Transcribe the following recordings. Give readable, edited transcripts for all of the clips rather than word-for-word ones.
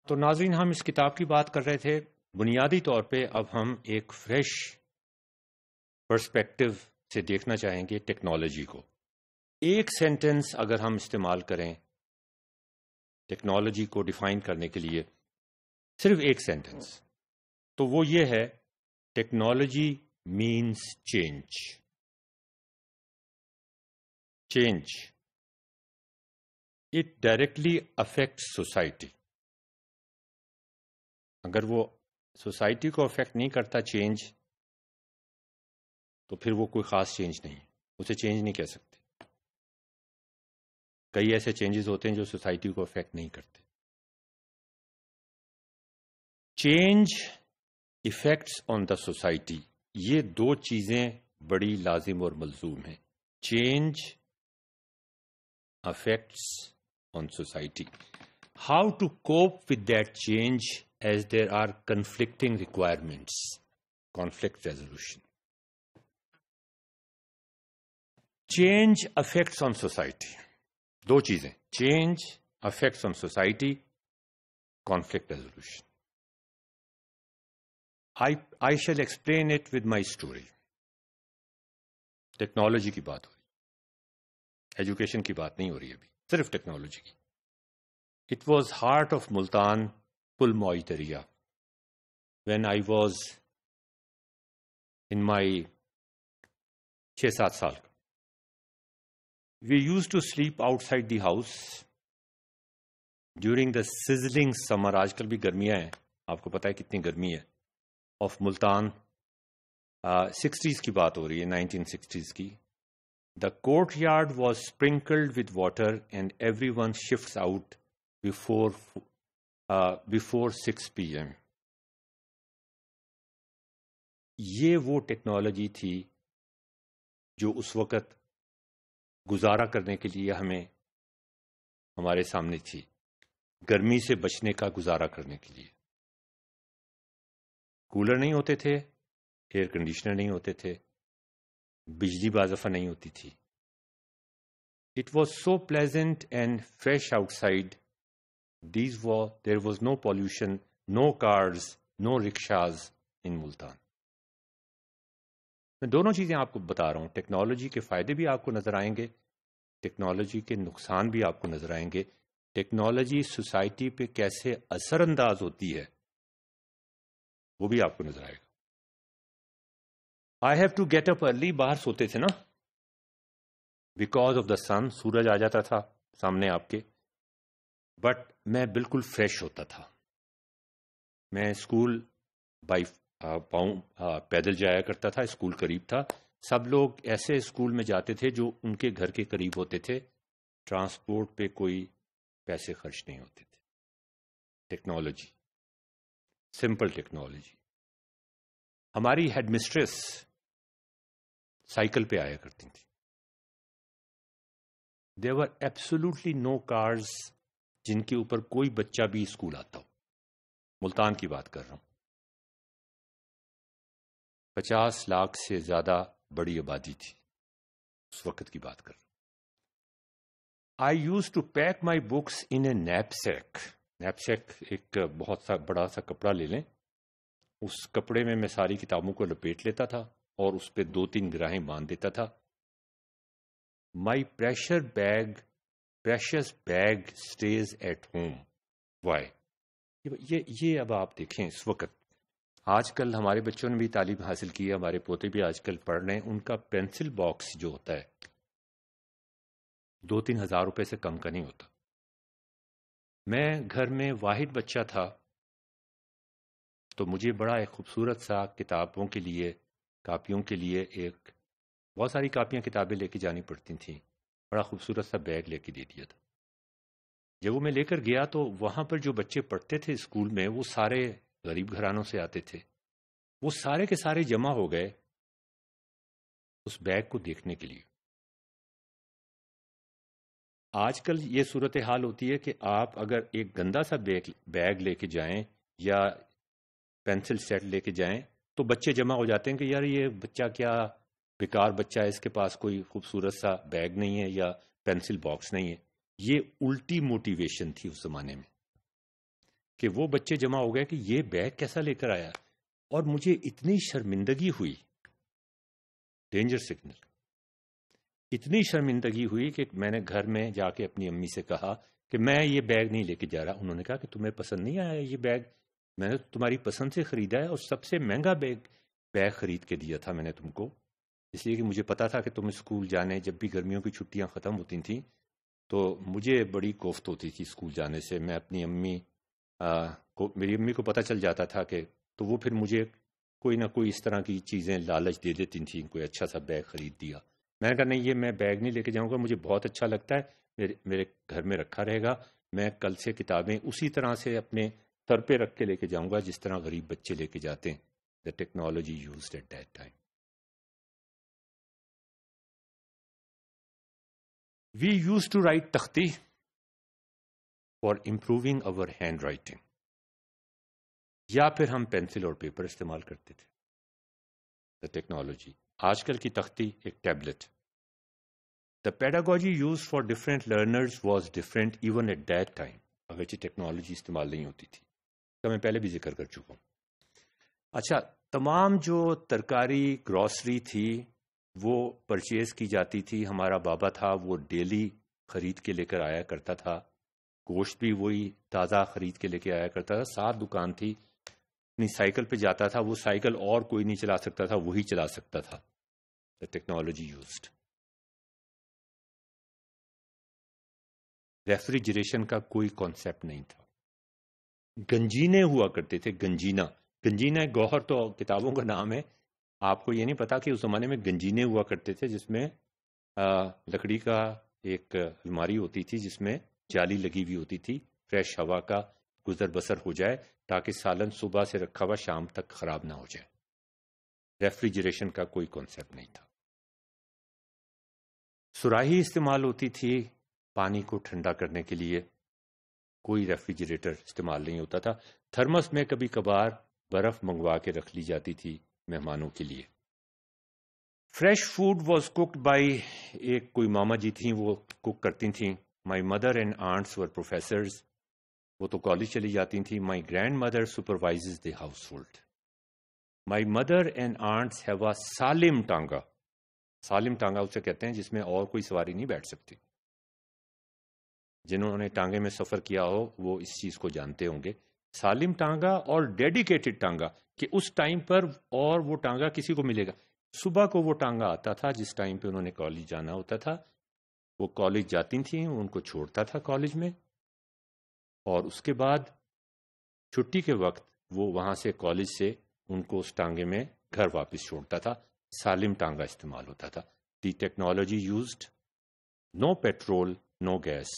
تو ناظرین، ہم اس کتاب کی بات کر رہے تھے. بنیادی طور پہ اب ہم ایک فریش پرسپیکٹو سے دیکھنا چاہیں گے ٹیکنالوجی کو. ایک سینٹنس اگر ہم استعمال کریں ٹیکنالوجی کو ڈیفائن کرنے کے لیے، صرف ایک سینٹنس، تو وہ یہ ہے: technology means change. Change it directly affects society. اگر وہ سوسائٹی کو افیکٹ نہیں کرتا چینج، تو پھر وہ کوئی خاص چینج نہیں، اسے چینج نہیں کہہ سکتے. کئی ایسے چینجز ہوتے ہیں جو سوسائٹی کو افیکٹ نہیں کرتے. Change affects on the society, یہ دو چیزیں بڑی لازم اور ملزوم ہیں. Change affects on society. How to cope with that change as there are conflicting requirements. Conflict resolution. Change affects on society, دو چیزیں: change affects on society, conflict resolution. I shall explain it with my story. Technology کی بات ہو رہی، education کی بات نہیں ہو رہی ابھی، صرف ٹیکنالوجی کی. It was heart of Multan, Pul Moiteria, when I was in my 6-7 سال کا. We used to sleep outside the house during the sizzling summer. آج کل بھی گرمیاں ہیں، آپ کو پتا ہے کتنی گرمی ہے. آف ملتان، 60s کی بات ہو رہی ہے، 1960s کی. The courtyard was sprinkled with water and everyone shifts out before 6 PM. یہ وہ ٹیکنالوجی تھی جو اس وقت گزارا کرنے کے لیے ہمیں ہمارے سامنے تھی، گرمی سے بچنے کا گزارا کرنے کے لیے. کولر نہیں ہوتے تھے، ایئر کنڈیشنر نہیں ہوتے تھے، بجلی بعض دفعہ نہیں ہوتی تھی. It was so pleasant and fresh outside. There was no pollution, no cars, no rickshaws in Multan. میں دونوں چیزیں آپ کو بتا رہا ہوں. ٹیکنالوجی کے فائدے بھی آپ کو نظر آئیں گے، ٹیکنالوجی کے نقصان بھی آپ کو نظر آئیں گے. ٹیکنالوجی سوسائٹی پہ کیسے اثر انداز ہوتی ہے وہ بھی آپ کو نظر آئے گا. I have to get up early. باہر سوتے تھے نا، بیکاز آف دا سن. سورج آ جاتا تھا سامنے آپ کے، بٹ میں بالکل فریش ہوتا تھا. میں اسکول بائی پاؤں پیدل جایا کرتا تھا. اسکول قریب تھا. سب لوگ ایسے اسکول میں جاتے تھے جو ان کے گھر کے قریب ہوتے تھے. ٹرانسپورٹ پہ کوئی پیسے خرچ نہیں ہوتے تھے. Technology, simple technology. ہماری ہیڈ مسٹریس سائیکل پہ آیا کرتی تھی. دیر ور ایبسولوٹلی نو کارز جن کے اوپر کوئی بچہ بھی اسکول آتا ہو. ملتان کی بات کر رہا ہوں. 50 لاکھ سے زیادہ بڑی آبادی تھی اس وقت کی بات کر رہا ہوں. I use to pack my books in a knapsack. Knapsack ایک بہت سا بڑا سا کپڑا لے لیں، اس کپڑے میں ساری کتابوں کو لپیٹ لیتا تھا اور اس پہ 2-3 گراہیں باندھ دیتا تھا. My precious bag stays at home. Why? یہ اب آپ دیکھیں اس وقت، آج کل ہمارے بچوں نے بھی تعلیم حاصل کی ہے، ہمارے پوتے بھی آج کل پڑھ رہے ہیں. ان کا پینسل باکس جو ہوتا ہے 2-3 ہزار روپے سے کم کا نہیں ہوتا. میں گھر میں واحد بچہ تھا، تو مجھے بڑا ایک خوبصورت سا کتابوں کے لیے، کاپیوں کے لیے ایک بہت ساری کاپیاں کتابیں لے کے جانی پڑتی تھیں. بڑا خوبصورت سا بیگ لے کے دے دیا تھا. جب وہ میں لے کر گیا تو وہاں پر جو بچے پڑھتے تھے اسکول میں، وہ سارے غریب گھرانوں سے آتے تھے. وہ سارے کے سارے جمع ہو گئے اس بیگ کو دیکھنے کے لیے. آج کل یہ صورتحال ہوتی ہے کہ آپ اگر ایک گندا سا بیگ لے کے جائیں یا پینسل سیٹ لے کے جائیں تو بچے جمع ہو جاتے ہیں کہ یار یہ بچہ کیا بیکار بچہ ہے، اس کے پاس کوئی خوبصورت سا بیگ نہیں ہے یا پینسل باکس نہیں ہے. یہ الٹی موٹیویشن تھی اس زمانے میں کہ وہ بچے جمع ہو گئے کہ یہ بیگ کیسا لے کر آیا، اور مجھے اتنی شرمندگی ہوئی، ڈینجر سگنل، اتنی شرمندگی ہوئی کہ میں نے گھر میں جا کے اپنی امی سے کہا کہ میں یہ بیگ نہیں لے کے جا رہا. انہوں نے کہا کہ تمہیں پسند نہیں آیا یہ بیگ؟ میں نے تمہاری پسند سے خریدا ہے، اور سب سے مہنگا بیگ خرید کے دیا تھا میں نے تم کو، اس لیے کہ مجھے پتا تھا کہ تم اسکول جانے، جب بھی گرمیوں کی چھٹیاں ختم ہوتی تھیں تو مجھے بڑی کوفت ہوتی تھی اسکول جانے سے. میں اپنی امی میری امی کو پتہ چل جاتا تھا کہ، تو وہ پھر مجھے کوئی نہ کوئی اس طرح کی چیزیں لالچ دے دیتی تھیں، کوئی اچھا سا بیگ خرید دیا. میں نے کہا نہیں، یہ میں بیگ نہیں لے کے جاؤں گا، مجھے بہت اچھا لگتا ہے، میرے گھر میں رکھا رہے گا، میں کل سے کتابیں اسی طرح سے اپنے سر پہ رکھ کے لے کے جاؤں گا جس طرح غریب بچے لے کے جاتے ہیں. The technology used at that time. We use to write takhti for improving over handwriting, یا پھر ہم پینسل اور پیپر استعمال کرتے تھے. دا ٹیکنالوجی، آج کل کی تختی ایک tablet. The pedagogy use for different learners was different even at that time, اگرچہ ٹیکنالوجی استعمال نہیں ہوتی تھی، تو میں پہلے بھی ذکر کر چکا ہوں. اچھا، تمام جو ترکاری گروسری تھی وہ پرچیز کی جاتی تھی. ہمارا بابا تھا وہ ڈیلی خرید کے لے کر آیا کرتا تھا، گوشت بھی وہی تازہ خرید کے لے کے آیا کرتا تھا. 7 دکان تھی، اپنی سائیکل پہ جاتا تھا، وہ سائیکل اور کوئی نہیں چلا سکتا تھا، وہی چلا سکتا تھا. دا ٹیکنالوجی یوزڈ. ریفریجریشن کا کوئی کانسیپٹ نہیں تھا. گنجینے ہوا کرتے تھے. گنجینا گوہر تو کتابوں کا نام ہے، آپ کو یہ نہیں پتا کہ اس زمانے میں گنجینے ہوا کرتے تھے جس میں لکڑی کا ایک الماری ہوتی تھی جس میں جالی لگی ہوئی ہوتی تھی، فریش ہوا کا گزر بسر ہو جائے تاکہ سالن صبح سے رکھا ہوا شام تک خراب نہ ہو جائے. ریفریجریشن کا کوئی کانسیپٹ نہیں تھا. سراہی استعمال ہوتی تھی پانی کو ٹھنڈا کرنے کے لیے، کوئی ریفریجریٹر استعمال نہیں ہوتا تھا. تھرمس میں کبھی کبھار برف منگوا کے رکھ لی جاتی تھی مہمانوں کے لیے. Fresh food was cooked by, ایک کوئی ماما جی تھیں وہ کوک کرتی تھیں. My mother and aunts were professors, وہ تو کالج چلی جاتی تھیں. My grandmother supervises the household. My mother and aunts have a saalim tonga. سالم ٹانگا اسے کہتے ہیں جس میں اور کوئی سواری نہیں بیٹھ سکتی. جنہوں نے ٹانگے میں سفر کیا ہو وہ اس چیز کو جانتے ہوں گے. سالم ٹانگا اور ڈیڈیکیٹڈ ٹانگا، کہ اس ٹائم پر اور وہ ٹانگا کسی کو ملے گا. صبح کو وہ ٹانگا آتا تھا جس ٹائم پہ انہوں نے کالج جانا ہوتا تھا، وہ کالج جاتی تھیں، ان کو چھوڑتا تھا کالج میں، اور اس کے بعد چھٹی کے وقت وہ وہاں سے کالج سے ان کو اس ٹانگے میں گھر واپس چھوڑتا تھا. سالم ٹانگا استعمال ہوتا تھا. The technology used, no petrol, no gas.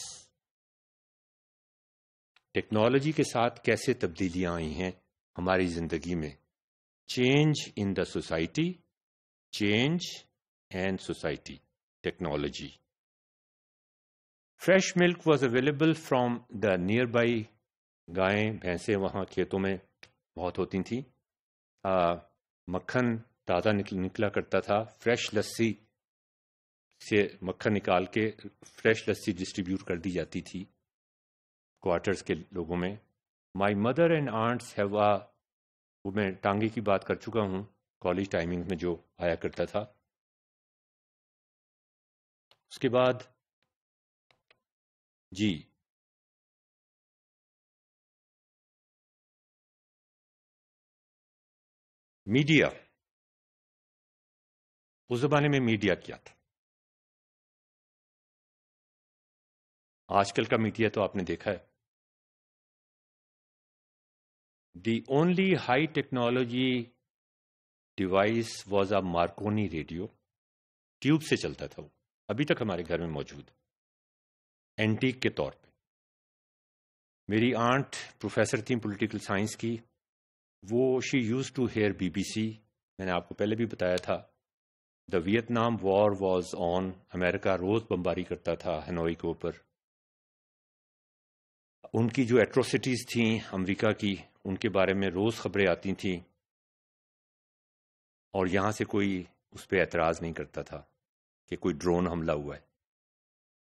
Technology کے ساتھ کیسے تبدیلیاں آئی ہیں ہماری زندگی میں. Change in the society, change and society. Technology. Fresh milk was available from the nearby. گائیں بھینسیں وہاں کھیتوں میں بہت ہوتی تھیں. مکھن تازہ نکلا کرتا تھا. فریش لسی سے مکھن نکال کے فریش لسی ڈسٹریبیوٹ کر دی جاتی تھی کوارٹرز کے لوگوں میں. مائی مدر اینڈ آنٹس ہیو اے، وہ میں ٹانگے کی بات کر چکا ہوں، کالج ٹائمنگ میں جو آیا کرتا تھا. اس کے بعد جی میڈیا. اس زمانے میں میڈیا کیا تھا؟ آج کل کا میڈیا تو آپ نے دیکھا ہے. The only high technology device was a Marconi radio. Tube سے چلتا تھا وہ، ابھی تک ہمارے گھر میں موجود، اینٹیک کے طور پہ. میری آنٹ پروفیسر تھیں پولیٹیکل سائنس کی، وہ she use to hear B B C. میں نے آپ کو پہلے بھی بتایا تھا. دا ویتنام وار واز آن. امریکہ روز بمباری کرتا تھا ہنوئی کے اوپر. ان کی جو ایٹروسٹیز تھیں امریکہ کی، ان کے بارے میں روز خبریں آتی تھیں، اور یہاں سے کوئی اس پہ اعتراض نہیں کرتا تھا کہ کوئی ڈرون حملہ ہوا ہے.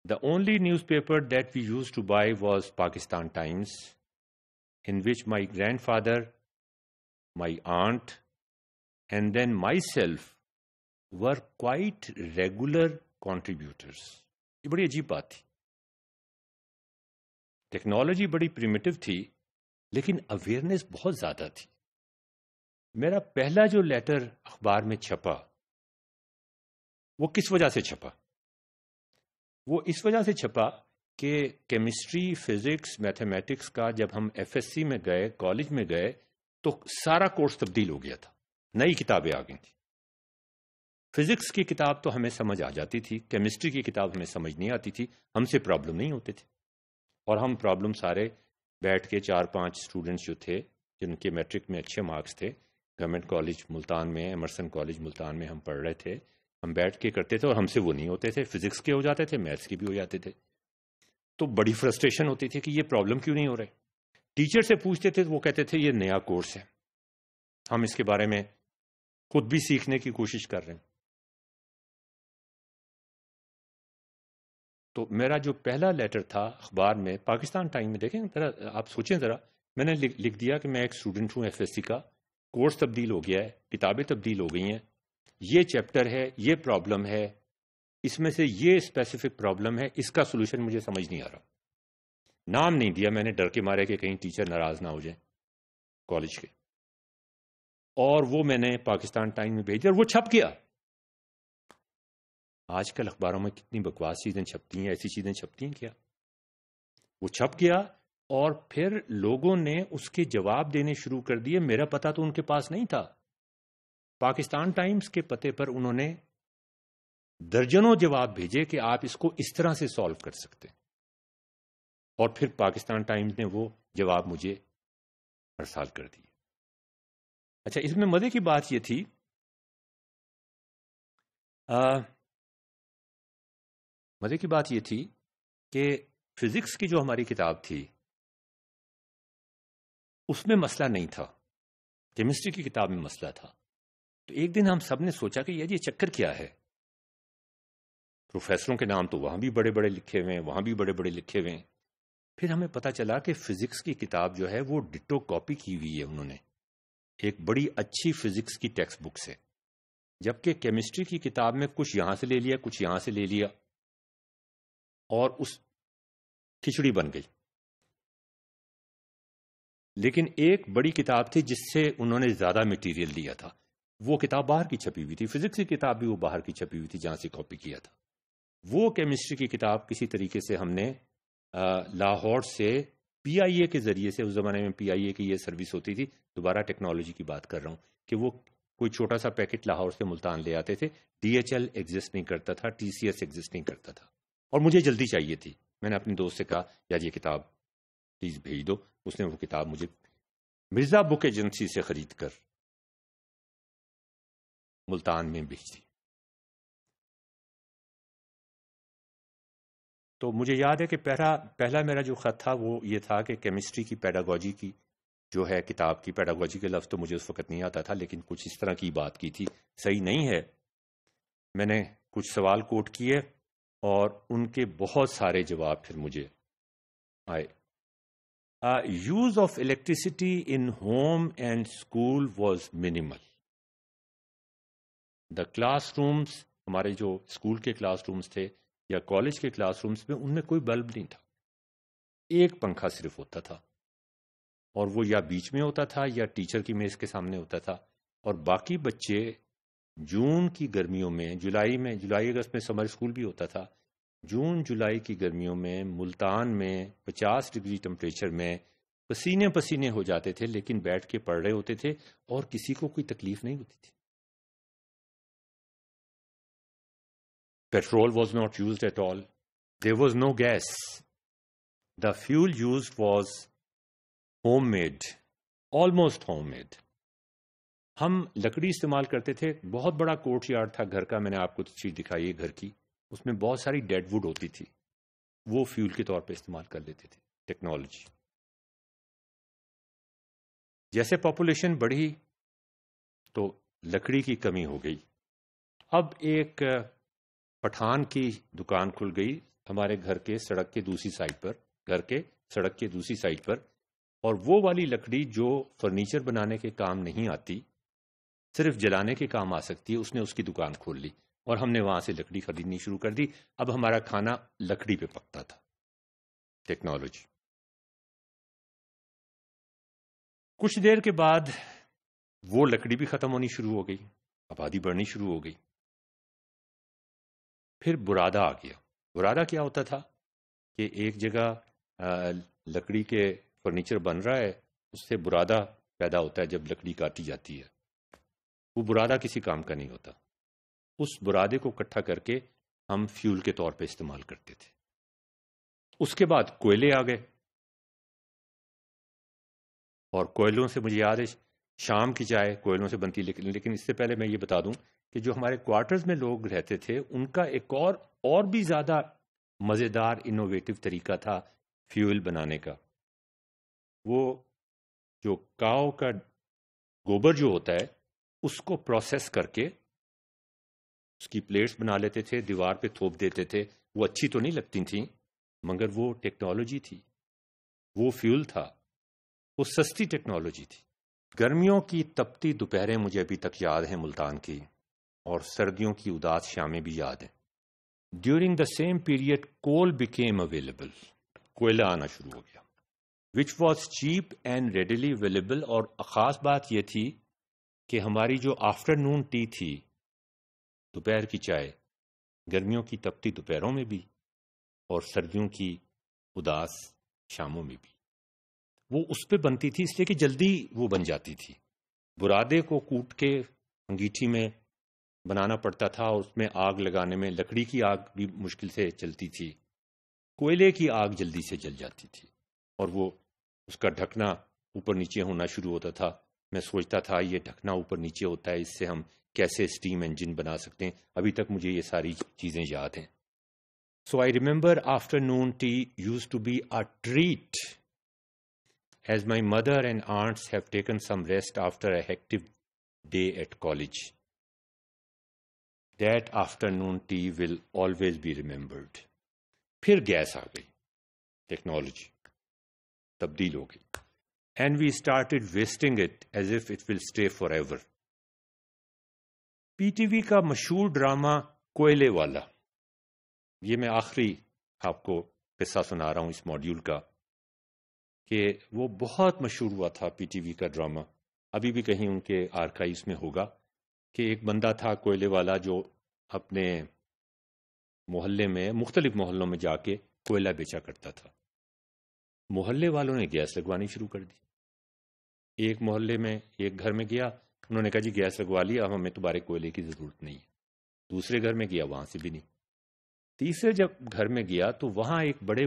The only newspaper that we use to buy was Pakistan Times. in which my grandfather, my aunt, and then myself were quite regular contributors. یہ بڑی عجیب بات تھی. ٹیکنالوجی بڑی پریمیٹو تھی لیکن اویئرنیس بہت زیادہ تھی. میرا پہلا جو لیٹر اخبار میں چھپا وہ کس وجہ سے چھپا؟ وہ اس وجہ سے چھپا کہ کیمسٹری، فزکس، میتھمیٹکس کا جب ہم ایف ایس سی میں گئے، کالج میں گئے، تو سارا کورس تبدیل ہو گیا تھا، نئی کتابیں آ گئی تھیں. فزکس کی کتاب تو ہمیں سمجھ آ جاتی تھی، کیمسٹری کی کتاب ہمیں سمجھ نہیں آتی تھی، ہم سے پرابلم نہیں ہوتے تھے. اور ہم پرابلم سارے بیٹھ کے 4-5 اسٹوڈنٹس جو تھے جن کے میٹرک میں اچھے مارکس تھے، گورنمنٹ کالج ملتان میں، ایمرسن کالج ملتان میں ہم پڑھ رہے تھے، ہم بیٹھ کے کرتے تھے اور ہم سے وہ نہیں ہوتے تھے. فزکس کے ہو جاتے تھے، میتھس کے بھی ہو جاتے تھے. تو بڑی فرسٹریشن ہوتی تھی کہ یہ پرابلم کیوں نہیں ہو رہے. ٹیچر سے پوچھتے تھے تو وہ کہتے تھے یہ نیا کورس ہے، ہم اس کے بارے میں خود بھی سیکھنے کی کوشش کر رہے ہیں. تو میرا جو پہلا لیٹر تھا اخبار میں، پاکستان ٹائم میں، دیکھیں ذرا، آپ سوچیں ذرا، میں نے لکھ دیا کہ میں ایک اسٹوڈنٹ ہوں ایف ایس سی کا، کورس تبدیل ہو گیا ہے، کتابیں تبدیل ہو گئی ہیں، یہ چیپٹر ہے، یہ پرابلم ہے، اس میں سے یہ اسپیسیفک پرابلم ہے، اس کا سولوشن مجھے سمجھ نہیں آ رہا. نام نہیں دیا میں نے، ڈر کے مارے کہ کہیں ٹیچر ناراض نہ ہو جائیں کالج کے. اور وہ میں نے پاکستان ٹائم میں بھیج دیا اور وہ چھپ گیا. آج کل اخباروں میں کتنی بکواس چیزیں چھپتی ہیں، ایسی چیزیں چھپتی ہیں کیا؟ وہ چھپ گیا اور پھر لوگوں نے اس کے جواب دینے شروع کر دیے. میرا پتہ تو ان کے پاس نہیں تھا. پاکستان ٹائمز کے پتے پر انہوں نے درجنوں جواب بھیجے کہ آپ اس کو اس طرح سے سالو کر سکتے ہیں. اور پھر پاکستان ٹائمز نے وہ جواب مجھے ارسال کر دیے. اچھا، اس میں مزے کی بات یہ تھی، کہ فزکس کی جو ہماری کتاب تھی اس میں مسئلہ نہیں تھا، کیمسٹری کی کتاب میں مسئلہ تھا. تو ایک دن ہم سب نے سوچا کہ یہ چکر کیا ہے. پروفیسروں کے نام تو وہاں بھی بڑے بڑے لکھے ہوئے ہیں، وہاں بھی بڑے بڑے لکھے ہوئے ہیں. پھر ہمیں پتہ چلا کہ فزکس کی کتاب جو ہے وہ ڈٹو کاپی کی ہوئی ہے انہوں نے، ایک بڑی اچھی فزکس کی ٹیکسٹ بک سے، جبکہ کیمسٹری کی کتاب میں کچھ یہاں سے لے لیا، کچھ یہاں سے لے لیا، اور اس کھچڑی بن گئی. لیکن ایک بڑی کتاب تھی جس سے انہوں نے زیادہ مٹیریل لیا تھا، وہ کتاب باہر کی چھپی ہوئی تھی. فزکس کی کتاب بھی وہ باہر کی چھپی ہوئی تھی جہاں سے کاپی کیا تھا. وہ کیمسٹری کی کتاب کسی طریقے سے ہم نے لاہور سے پی آئی اے کے ذریعے سے، اس زمانے میں پی آئی اے کی یہ سروس ہوتی تھی، دوبارہ ٹیکنالوجی کی بات کر رہا ہوں، کہ وہ کوئی چھوٹا سا پیکٹ لاہور سے ملتان لے آتے تھے. ڈی ایچ ایل ایگزسٹ نہیں کرتا تھا، ٹی سی ایس ایگزسٹ نہیں کرتا تھا، اور مجھے جلدی چاہیے تھی. میں نے اپنے دوست سے کہا یار یہ کتاب پلیز بھیج دو. اس نے وہ کتاب مجھے مرزا بک ایجنسی سے خرید کر ملتان میں بھیج دی. تو مجھے یاد ہے کہ پہلا میرا جو خط تھا وہ یہ تھا کہ کیمسٹری کی پیڈاگوجی کی جو ہے کتاب کی، پیڈاگوجی کے لفظ تو مجھے اس وقت نہیں آتا تھا، لیکن کچھ اس طرح کی بات کی تھی، صحیح نہیں ہے. میں نے کچھ سوال کوٹ کیے اور ان کے بہت سارے جواب پھر مجھے آئے. Use of electricity in home and school was minimal. The class rooms, ہمارے جو اسکول کے کلاس رومس تھے یا کالج کے کلاس رومس میں، ان میں کوئی بلب نہیں تھا، ایک پنکھا صرف ہوتا تھا، اور وہ یا بیچ میں ہوتا تھا یا ٹیچر کی میز کے سامنے ہوتا تھا. اور باقی بچے جون کی گرمیوں میں، جولائی اگست میں سمر اسکول بھی ہوتا تھا، جون جولائی کی گرمیوں میں ملتان میں 50 ڈگری ٹمپریچر میں پسینے پسینے ہو جاتے تھے، لیکن بیٹھ کے پڑھ رہے ہوتے تھے اور کسی کو کوئی تکلیف نہیں ہوتی تھی. Petrol was not used at all. There was no gas. The fuel used was homemade, almost homemade. ہم لکڑی استعمال کرتے تھے. بہت بڑا کورٹ یارڈ تھا گھر کا، میں نے آپ کو تصویر دکھائی ہے گھر کی، اس میں بہت ساری ڈیڈ ووڈ ہوتی تھی، وہ فیول کے طور پہ استعمال کر لیتے تھے. ٹیکنالوجی جیسے پاپولیشن بڑھی تو لکڑی کی کمی ہو گئی. اب ایک پٹھان کی دکان کھل گئی ہمارے گھر کے سڑک کے دوسری سائڈ پر، گھر کے سڑک کے دوسری سائڈ پر. اور وہ والی لکڑی جو فرنیچر بنانے کے کام نہیں آتی، صرف جلانے کے کام آ سکتی ہے، اس نے اس کی دکان کھول لی اور ہم نے وہاں سے لکڑی خریدنی شروع کر دی. اب ہمارا کھانا لکڑی پہ پکتا تھا. ٹیکنالوجی. کچھ دیر کے بعد وہ لکڑی بھی ختم ہونی شروع ہو گئی، آبادی بڑھنی شروع ہو گئی. پھر برادہ آ گیا. برادہ کیا ہوتا تھا کہ ایک جگہ لکڑی کے فرنیچر بن رہا ہے، اس سے برادہ پیدا ہوتا ہے جب لکڑی کاٹی جاتی ہے. وہ برادہ کسی کام کا نہیں ہوتا. اس برادے کو اکٹھا کر کے ہم فیول کے طور پہ استعمال کرتے تھے. اس کے بعد کوئلے آ گئے، اور کوئلوں سے مجھے یاد ہے شام کی چائے کوئلوں سے بنتی. لیکن اس سے پہلے میں یہ بتا دوں کہ جو ہمارے کوارٹرز میں لوگ رہتے تھے ان کا ایک اور بھی زیادہ مزیدار انوویٹو طریقہ تھا فیول بنانے کا. وہ جو کاؤ کا گوبر جو ہوتا ہے اس کو پروسیس کر کے اس کی پلیٹس بنا لیتے تھے، دیوار پہ تھوپ دیتے تھے. وہ اچھی تو نہیں لگتی تھیں مگر وہ ٹیکنالوجی تھی، وہ فیول تھا، وہ سستی ٹیکنالوجی تھی. گرمیوں کی تپتی دوپہریں مجھے ابھی تک یاد ہیں ملتان کی، اور سردیوں کی اداس شامیں بھی یاد ہیں. During the same period coal became available. کوئلہ آنا شروع ہو گیا which was cheap and readily available. اور خاص بات یہ تھی کہ ہماری جو آفٹر نون ٹی تھی، دوپہر کی چائے، گرمیوں کی تپتی دوپہروں میں بھی اور سردیوں کی اداس شاموں میں بھی وہ اس پہ بنتی تھی، اس لیے کہ جلدی وہ بن جاتی تھی. برادے کو کوٹ کے انگیٹھی میں بنانا پڑتا تھا، اور اس میں آگ لگانے میں لکڑی کی آگ بھی مشکل سے چلتی تھی، کوئلے کی آگ جلدی سے جل جاتی تھی، اور وہ اس کا ڈھکنا اوپر نیچے ہونا شروع ہوتا تھا. میں سوچتا تھا یہ ڈھکنا اوپر نیچے ہوتا ہے، اس سے ہم کیسے اسٹیم انجن بنا سکتے ہیں. ابھی تک مجھے یہ ساری چیزیں یاد ہیں. So I remember afternoon tea use to be a treat as my mother and aunts have taken some rest after a hectic day at college. That afternoon tea will always be remembered. پھر gas آ گئی، technology تبدیل ہو گئی. And we started wasting it as if it will stay forever. P T V کا مشہور drama کوئلے والا، یہ میں آخری آپ کو قصہ سنا رہا ہوں اس ماڈیول کا، کہ وہ بہت مشہور ہوا تھا پی ٹی وی کا ڈرامہ. ابھی بھی کہیں ان کے آرکائیوز میں ہوگا کہ ایک بندہ تھا کوئلے والا جو اپنے محلے میں مختلف محلوں میں جا کے کوئلہ بیچا کرتا تھا. محلے والوں نے گیس لگوانی شروع کر دی. ایک محلے میں ایک گھر میں گیا، انہوں نے کہا جی گیس لگوا لیا، اب ہمیں تمہارے کوئلے کی ضرورت نہیں ہے. دوسرے گھر میں گیا، وہاں سے بھی نہیں. تیسرے جب گھر میں گیا تو وہاں ایک بڑے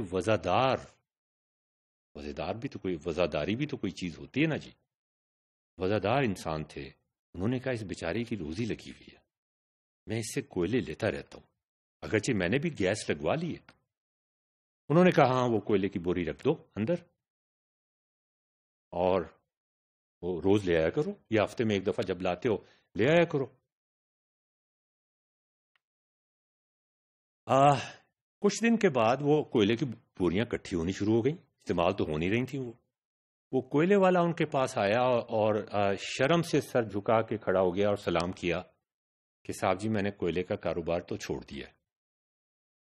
وزاداری بھی تو کوئی چیز ہوتی ہے نا جی. وزادار انسان تھے. انہوں نے کہا اس بیچارے کی روزی لگی ہوئی ہے، میں اس سے کوئلے لیتا رہتا ہوں اگرچہ میں نے بھی گیس لگوا لی ہے. انہوں نے کہا ہاں وہ کوئلے کی بوری رکھ دو اندر، اور وہ روز لے آیا کرو، یا ہفتے میں ایک دفعہ جب لاتے ہو لے آیا کرو. کچھ دن کے بعد وہ کوئلے کی بوریاں کٹھی ہونی شروع ہو گئیں، استعمال تو ہو نہیں رہی تھیں. وہ کوئلے والا ان کے پاس آیا اور شرم سے سر جھکا کے کھڑا ہو گیا اور سلام کیا کہ صاحب جی میں نے کوئلے کا کاروبار تو چھوڑ دیا ہے،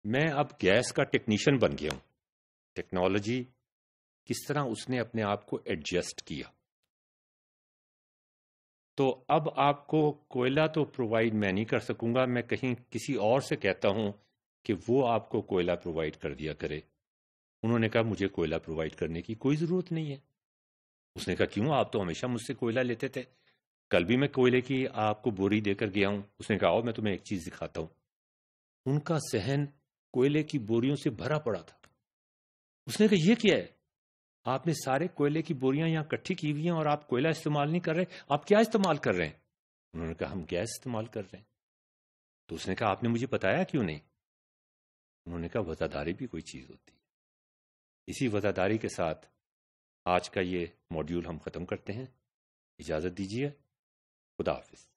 میں اب گیس کا ٹیکنیشین بن گیا ہوں. ٹیکنالوجی کس طرح اس نے اپنے آپ کو ایڈجسٹ کیا. تو اب آپ کو کوئلہ تو پرووائڈ میں نہیں کر سکوں گا، میں کہیں کسی اور سے کہتا ہوں کہ وہ آپ کو کوئلہ پرووائڈ کر دیا کرے. انہوں نے کہا مجھے کوئلہ پرووائڈ کرنے کی کوئی ضرورت نہیں ہے. اس نے کہا کیوں، آپ تو ہمیشہ مجھ سے کوئلہ لیتے تھے، کل بھی میں کوئلے کی آپ کو بوری دے کر گیا ہوں. اس نے کہا آؤ میں تمہیں ایک چیز دکھاتا ہوں. ان کا صحن کوئلے کی بوریوں سے بھرا پڑا تھا. اس نے کہا یہ کیا ہے، آپ نے سارے کوئلے کی بوریاں یہاں کٹھی کی ہوئی ہیں اور آپ کوئلہ استعمال نہیں کر رہے، آپ کیا استعمال کر رہے ہیں؟ انہوں نے کہا ہم گیس استعمال کر رہے ہیں. تو اس نے کہا آپ نے مجھے بتایا کیوں نہیں؟ انہوں نے کہا وفاداری بھی کوئی چیز ہوتی ہے. اسی وفاداری کے ساتھ آج کا یہ ماڈیول ہم ختم کرتے ہیں. اجازت دیجیے، خدا حافظ.